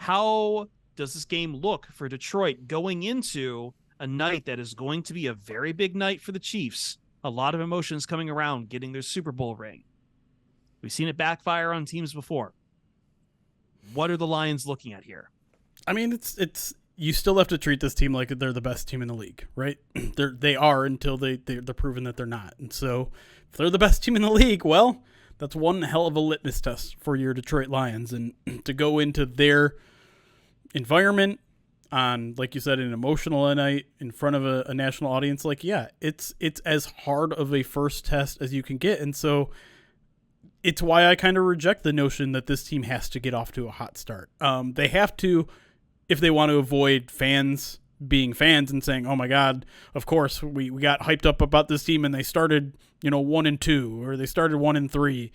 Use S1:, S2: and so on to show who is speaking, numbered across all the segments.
S1: How does this game look for Detroit going into a night that is going to be a very big night for the Chiefs? A lot of emotions coming around getting their Super Bowl ring. We've seen it backfire on teams before. What are the Lions looking at here?
S2: I mean, it's you still have to treat this team like they're the best team in the league, right? They are until they're proven that they're not. And so if they're the best team in the league, well, that's one hell of a litmus test for your Detroit Lions. And to go into their environment on, like you said, an emotional night in front of a national audience, like, yeah, it's as hard of a first test as you can get. And so it's why I kind of reject the notion that this team has to get off to a hot start. They have to, if they want to avoid fans being fans and saying, oh my God, of course we got hyped up about this team and they started, 1-2 or they started 1-3,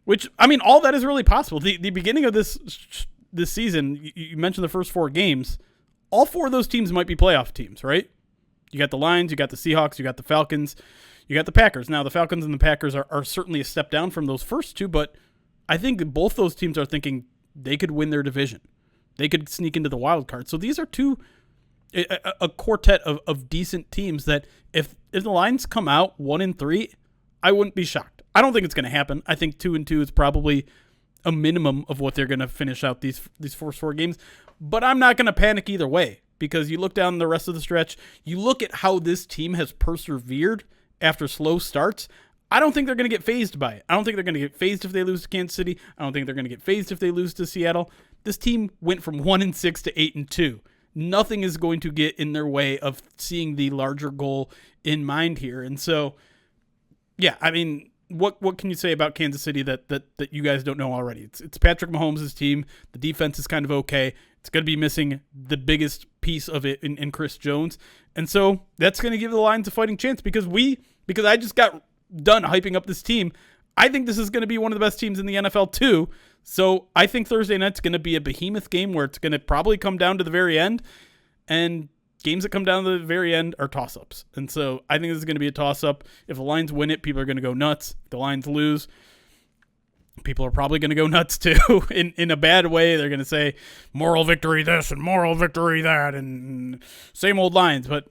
S2: which, I mean, all that is really possible. The beginning of this season, you mentioned the first 4 games, all 4 of those teams might be playoff teams, right? You got the Lions, you got the Seahawks, you got the Falcons, you got the Packers. Now, the Falcons and the Packers are certainly a step down from those first 2, but I think both those teams are thinking they could win their division. They could sneak into the wild card. So these are a quartet of decent teams that if the Lions come out 1-3, I wouldn't be shocked. I don't think it's going to happen. I think 2-2 is probably a minimum of what they're going to finish out these first 4 games. But I'm not going to panic either way, because you look down the rest of the stretch, you look at how this team has persevered after slow starts. I don't think they're going to get fazed by it. I don't think they're going to get fazed if they lose to Kansas City. I don't think they're going to get fazed if they lose to Seattle. This team went from 1-6 to 8-2. Nothing is going to get in their way of seeing the larger goal in mind here. And so, yeah, I mean, what can you say about Kansas City that you guys don't know already? It's Patrick Mahomes' team. The defense is kind of okay. It's going to be missing the biggest piece of it in Chris Jones. And so that's going to give the Lions a fighting chance because I just got done hyping up this team. I think this is going to be one of the best teams in the NFL too. So I think Thursday night's going to be a behemoth game where it's going to probably come down to the very end. And games that come down to the very end are toss-ups. And so I think this is going to be a toss-up. If the Lions win it, people are going to go nuts. If the Lions lose, people are probably going to go nuts too in a bad way. They're going to say moral victory this and moral victory that and same old Lions. But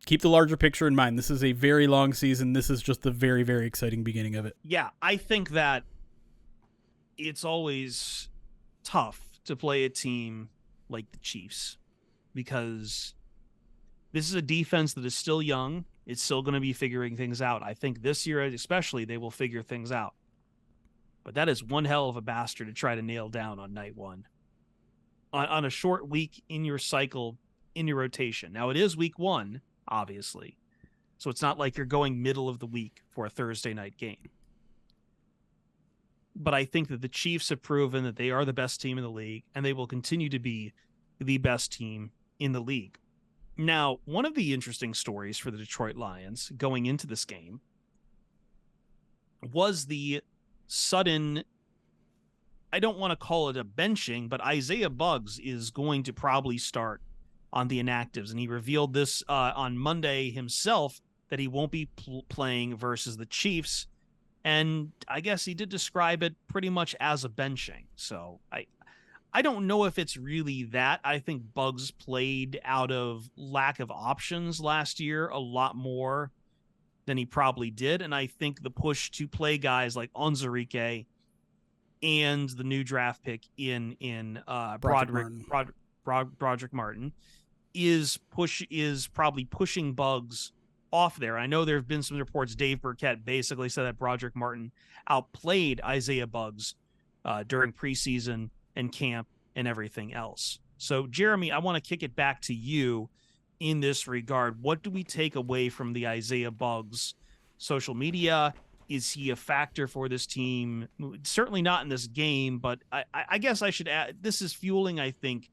S2: keep the larger picture in mind. This is a very long season. This is just the very, very exciting beginning of it.
S1: Yeah, I think that it's always tough to play a team like the Chiefs because this is a defense that is still young. It's still going to be figuring things out. I think this year especially they will figure things out. But that is one hell of a bastard to try to nail down on night one. On a short week in your cycle, in your rotation. Now, it is week 1, obviously. So it's not like you're going middle of the week for a Thursday night game. But I think that the Chiefs have proven that they are the best team in the league, and they will continue to be the best team in the league. Now, one of the interesting stories for the Detroit Lions going into this game was the sudden, I don't want to call it a benching, but Isaiah Buggs is going to probably start on the inactives. And he revealed this on Monday himself that he won't be playing versus the Chiefs. And I guess he did describe it pretty much as a benching. So I don't know if it's really that. I think Buggs played out of lack of options last year a lot more than he probably did. And I think the push to play guys like Onwuzurike and the new draft pick in Broderick Martin is probably pushing Buggs off there. I know there have been some reports. Dave Burkett basically said that Broderick Martin outplayed Isaiah Buggs during preseason and camp and everything else. So, Jeremy, I want to kick it back to you in this regard. What do we take away from the Isaiah Buggs social media? Is he a factor for this team? Certainly not in this game, but I guess I should add, this is fueling, I think,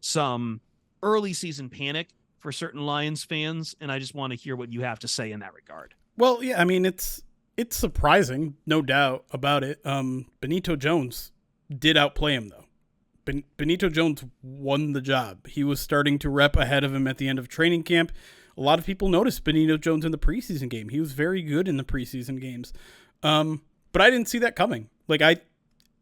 S1: some early season panic for certain Lions fans, and I just want to hear what you have to say in that regard.
S2: Well, yeah, I mean, it's surprising, no doubt about it. Benito Jones did outplay him, though. Benito Jones won the job. He was starting to rep ahead of him at the end of training camp. A lot of people noticed Benito Jones in the preseason game. He was very good in the preseason games. But I didn't see that coming. Like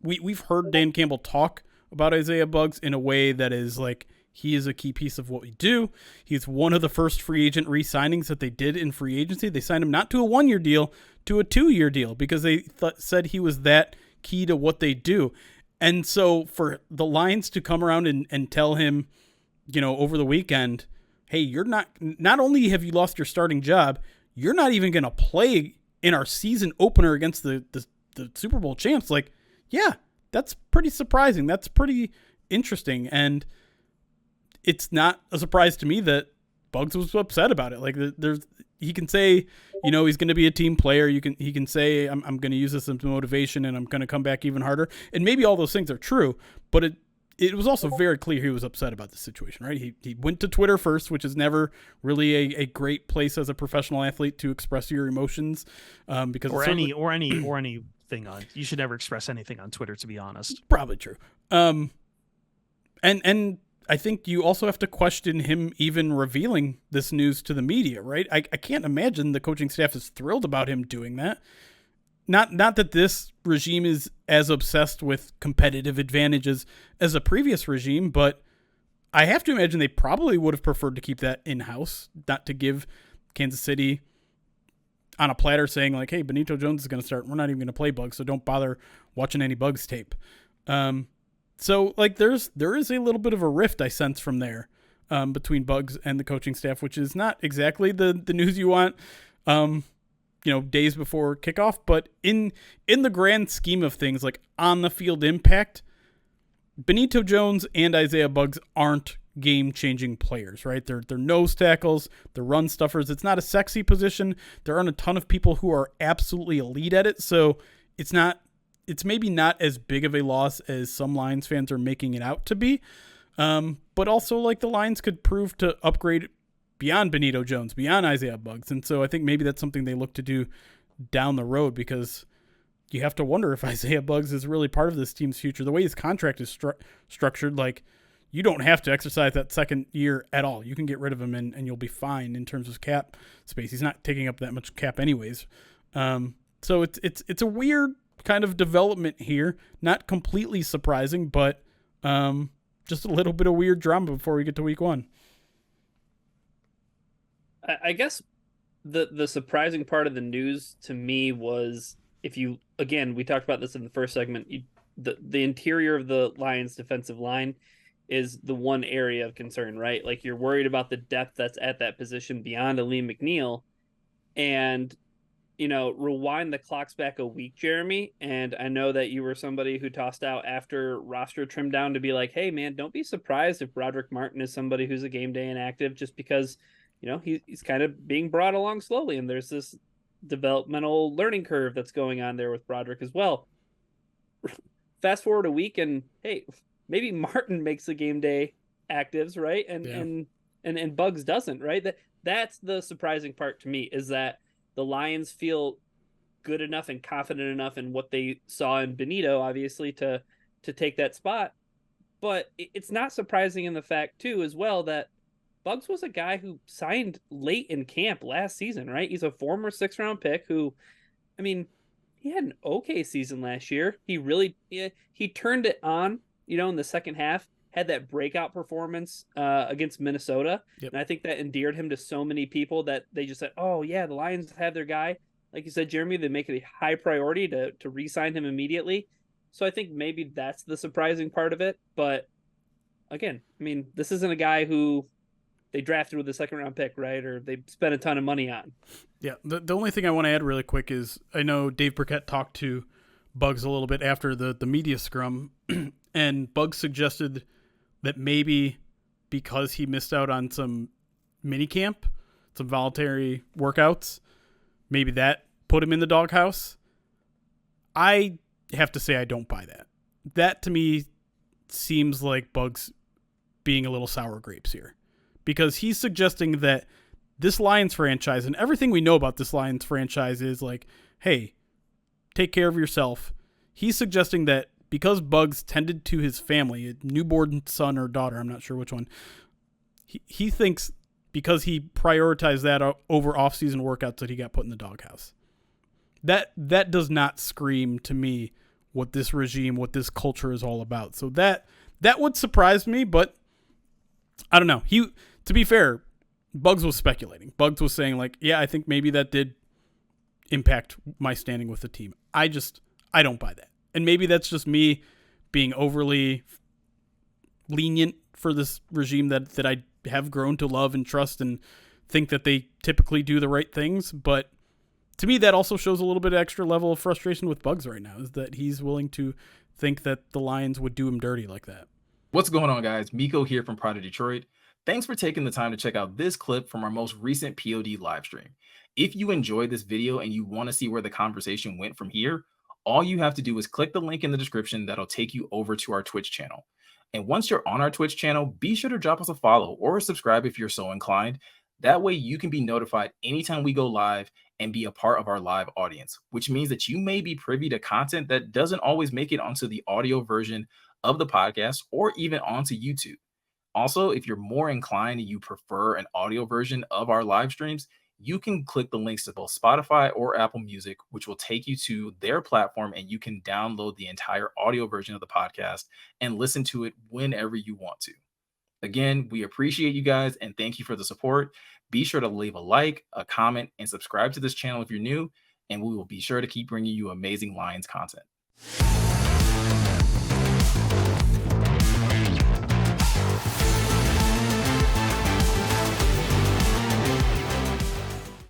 S2: we've heard Dan Campbell talk about Isaiah Buggs in a way that is like, he is a key piece of what we do. He's one of the first free agent re-signings that they did in free agency. They signed him not to a 1-year deal, to a 2-year deal, because they said he was that key to what they do. And so for the Lions to come around and tell him, over the weekend, hey, you're not only have you lost your starting job, you're not even going to play in our season opener against the Super Bowl champs. Like, yeah, that's pretty surprising. That's pretty interesting. And it's not a surprise to me that Buggs was upset about it. Like, he can say, he's going to be a team player. He can say, I'm going to use this as motivation and I'm going to come back even harder. And maybe all those things are true, but it was also very clear he was upset about the situation, right? He went to Twitter first, which is never really a great place as a professional athlete to express your emotions, because
S1: anything on. You should never express anything on Twitter, to be honest.
S2: Probably true. And I think you also have to question him even revealing this news to the media, right? I can't imagine the coaching staff is thrilled about him doing that. Not that this regime is as obsessed with competitive advantages as a previous regime, but I have to imagine they probably would have preferred to keep that in-house, not to give Kansas City on a platter saying like, hey, Benito Jones is going to start. We're not even going to play Buggs, so don't bother watching any Buggs tape. So like there is a little bit of a rift I sense from there between Buggs and the coaching staff, which is not exactly the news you want, days before kickoff. But in the grand scheme of things, like on the field impact, Benito Jones and Isaiah Buggs aren't game-changing players, right? They're nose tackles, they're run stuffers. It's not a sexy position. There aren't a ton of people who are absolutely elite at it, so it's maybe not as big of a loss as some Lions fans are making it out to be. But also, like, the Lions could prove to upgrade beyond Benito Jones, beyond Isaiah Buggs. And so I think maybe that's something they look to do down the road, because you have to wonder if Isaiah Buggs is really part of this team's future. The way his contract is structured, like, you don't have to exercise that second year at all. You can get rid of him and you'll be fine in terms of cap space. He's not taking up that much cap anyways. So it's a weird kind of development here. Not completely surprising, but just a little bit of weird drama before we get to week 1.
S3: I guess the surprising part of the news to me was, we talked about this in the first segment, the interior of the Lions defensive line is the one area of concern, right? Like, you're worried about the depth that's at that position beyond Aleem McNeil. And, rewind the clocks back a week, Jeremy. And I know that you were somebody who tossed out after roster trimmed down to be like, hey, man, don't be surprised if Broderick Martin is somebody who's a game day inactive, just because, he's kind of being brought along slowly. And there's this developmental learning curve that's going on there with Broderick as well. Fast forward a week and, hey, maybe Martin makes the game day actives, right? And Buggs doesn't, right? That's the surprising part to me, is that the Lions feel good enough and confident enough in what they saw in Benito, obviously, to take that spot. But it's not surprising in the fact, too, as well, that Buggs was a guy who signed late in camp last season, right? He's a former 6th-round pick who, he had an okay season last year. He turned it on, in the second half, had that breakout performance against Minnesota. Yep. And I think that endeared him to so many people that they just said, oh, yeah, the Lions have their guy. Like you said, Jeremy, they make it a high priority to re-sign him immediately. So I think maybe that's the surprising part of it. But again, this isn't a guy who they drafted with a 2nd-round pick, right? Or they spent a ton of money on.
S2: Yeah, the only thing I want to add really quick is, I know Dave Burkett talked to Buggs a little bit after the media scrum, and Buggs suggested that maybe because he missed out on some mini camp, some voluntary workouts, maybe that put him in the doghouse. I have to say I don't buy that. That to me seems like Buggs being a little sour grapes here, because he's suggesting that this Lions franchise, and everything we know about this Lions franchise, is like, hey, take care of yourself. He's suggesting that because Buggs tended to his family, a newborn son or daughter, I'm not sure which one, he thinks because he prioritized that over off-season workouts that he got put in the doghouse. That does not scream to me what this regime, what this culture is all about. So that That would surprise me, but I don't know. To be fair, Bugs was speculating. Bugs was saying like, yeah, I think maybe that did impact my standing with the team. I don't buy that. And maybe that's just me being overly lenient for this regime that I have grown to love and trust and think that they typically do the right things. But to me, that also shows a little bit of extra level of frustration with Bugs right now, is that he's willing to think that the Lions would do him dirty like that.
S4: What's going on, guys? Miko here from Pride of Detroit. Thanks for taking the time to check out this clip from our most recent POD live stream. If you enjoyed this video and you want to see where the conversation went from here, all you have to do is click the link in the description that'll take you over to our Twitch channel. And once you're on our Twitch channel, be sure to drop us a follow or subscribe if you're so inclined. That way you can be notified anytime we go live and be a part of our live audience, which means that you may be privy to content that doesn't always make it onto the audio version of the podcast or even onto YouTube. Also, if you're more inclined and you prefer an audio version of our live streams, you can click the links to both Spotify or Apple Music, which will take you to their platform, and you can download the entire audio version of the podcast and listen to it whenever you want to. Again, we appreciate you guys and thank you for the support. Be sure to leave a like, a comment, and subscribe to this channel if you're new, and we will be sure to keep bringing you amazing Lions content.